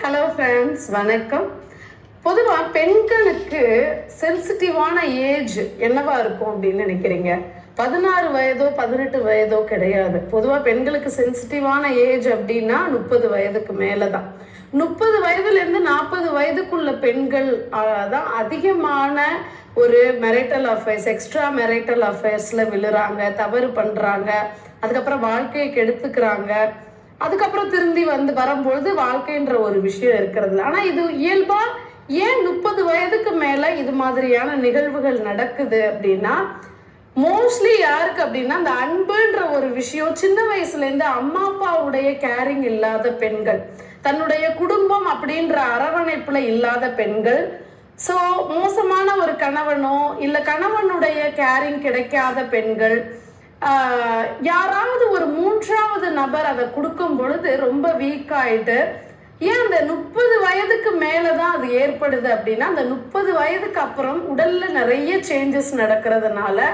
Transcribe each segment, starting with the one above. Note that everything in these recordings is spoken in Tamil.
ஹலோ ஃப்ரெண்ட்ஸ், வணக்கம். பொதுவாக பெண்களுக்கு சென்சிட்டிவான ஏஜ் என்னவா இருக்கும் அப்படின்னு நினைக்கிறீங்க? 16 வயதோ 18 வயதோ கிடையாது. பொதுவாக பெண்களுக்கு சென்சிட்டிவான ஏஜ் அப்படின்னா 30 வயதுக்கு மேலே தான். 30 வயதுலேருந்து 40 வயதுக்குள்ள பெண்கள் தான் அதிகமான ஒரு மெரைட்டல் அஃபேர்ஸ், எக்ஸ்ட்ரா மெரைட்டல் அஃபேர்ஸில் விழுறாங்க, தவறு பண்ணுறாங்க, அதுக்கப்புறம் வாழ்க்கையை கெடுத்துக்கிறாங்க. அதுக்கப்புறம் திரும்பி வரும்பொழுது வாழ்க்கைன்ற ஒரு விஷயம் இருக்கிறது. ஆனா இது இயல்பா ஏன் 30 வயதுக்கு மேல இது மாதிரியான நிகழ்வுகள் நடக்குது அப்படின்னா, மோஸ்ட்லி யாருக்கு அப்படின்னா அந்த அன்புன்ற ஒரு விஷயம் சின்ன வயசுல இருந்து அம்மா அப்பாவுடைய கேரிங் இல்லாத பெண்கள், தன்னுடைய குடும்பம் அப்படின்ற அரவணைப்புல இல்லாத பெண்கள், ஸோ மோசமான ஒரு கணவனோ இல்ல கணவனுடைய கேரிங் கிடைக்காத பெண்கள், யாராவது ஒரு மூன்றாவது நபர் அதை கொடுக்கும் பொழுது ரொம்ப வீக் ஆயிட்டு, ஏன் அந்த 30 வயதுக்கு மேலதான் அது ஏற்படுது அப்படின்னா, அந்த 30 வயதுக்கு அப்புறம் உடல்ல நிறைய சேஞ்சஸ் நடக்கிறதுனால,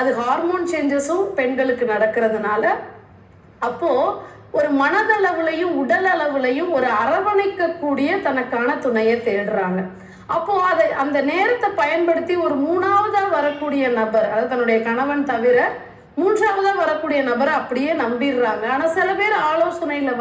அது ஹார்மோன் சேஞ்சஸும் பெண்களுக்கு நடக்கிறதுனால, அப்போ ஒரு மனதளவுலையும் உடல் அளவுலையும் ஒரு அரவணைக்கக்கூடிய தனக்கான துணையை தேடுறாங்க. அப்போ அதை அந்த நேரத்தை பயன்படுத்தி ஒரு மூணாவதா வரக்கூடிய நபர், அதாவது தன்னுடைய கணவன் தவிர மூன்றாவதா வரக்கூடிய நபரை அப்படியே நம்பிடுறாங்க. ஆனா சில பேர் ஆலோசனையில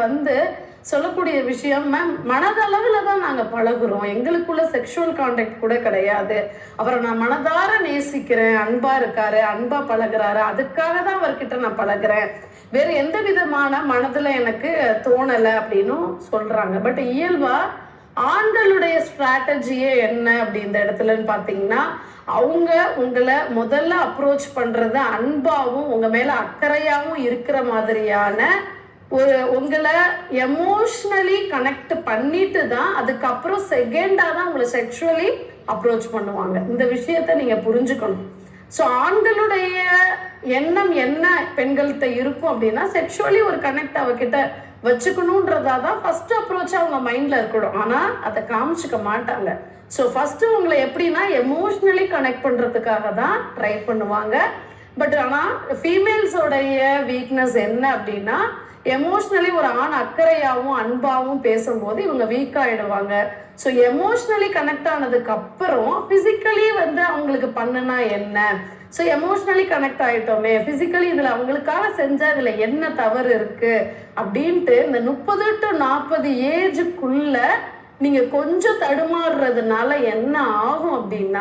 சொல்லக்கூடிய விஷயம், மேம் மனதளவுல தான் நாங்க பழகுறோம், எங்களுக்குள்ள செக்ஷுவல் கான்டாக்ட் கூட கிடையாது, அவரை நான் மனதார நேசிக்கிறேன், அன்பா இருக்காரு, அன்பா பழகுறாரு, அதுக்காக தான் அவர்கிட்ட நான் பழகுறேன், வேற எந்த விதமான மனதுல எனக்கு தோணலை அப்படின்னு சொல்றாங்க. பட் இயல்பா ஆண்களுடைய ஸ்ட்ராட்டஜியே என்ன அப்படி இந்த இடத்துலன்னு பாத்தீங்கன்னா, அவங்க உங்களை முதல்ல அப்ரோச் பண்றது அன்பாவும் உங்க மேல அக்கறையாவும் இருக்கிற மாதிரியான ஒரு உங்களை எமோஷ்னலி கனெக்ட் பண்ணிட்டு தான் அதுக்கப்புறம் செகண்டா தான் உங்களை செக்ஷுவலி அப்ரோச் பண்ணுவாங்க. இந்த விஷயத்த நீங்க புரிஞ்சுக்கணும். ஸோ ஆண்களுடைய எண்ணம் என்ன பெண்கள்கிட்ட இருக்கும் அப்படின்னா, செக்ஷுவலி ஒரு கனெக்ட் அவகிட்ட வச்சுக்கணுன்றதா தான் ஃபர்ஸ்ட் அப்ரோச் அவங்க மைண்ட்ல இருக்கணும். ஆனா அதை காமிச்சுக்க மாட்டாங்க. ஸோ ஃபர்ஸ்ட் உங்களை எப்படின்னா எமோஷ்னலி கனெக்ட் பண்றதுக்காக தான் ட்ரை பண்ணுவாங்க. பட் ஆனால் ஃபீமேல்ஸோடைய வீக்னஸ் என்ன அப்படின்னா, எமோஷ்னலி ஒரு ஆண் அக்கறையாகவும் அன்பாகவும் பேசும்போது இவங்க வீக் ஆயிடுவாங்க. ஸோ எமோஷ்னலி கனெக்ட் ஆனதுக்கு அப்புறம் பிசிக்கலி அவங்களுக்கு பண்ணுனா என்ன, ஸோ எமோஷ்னலி கனெக்ட் ஆயிட்டோமே, பிசிக்கலி இதுல அவங்களுக்காக செஞ்சா இதுல என்ன தவறு இருக்கு அப்படின்ட்டு இந்த 30 to 40 ஏஜுக்குள்ள நீங்க கொஞ்சம் தடுமாறுறதுனால என்ன ஆகும் அப்படின்னா,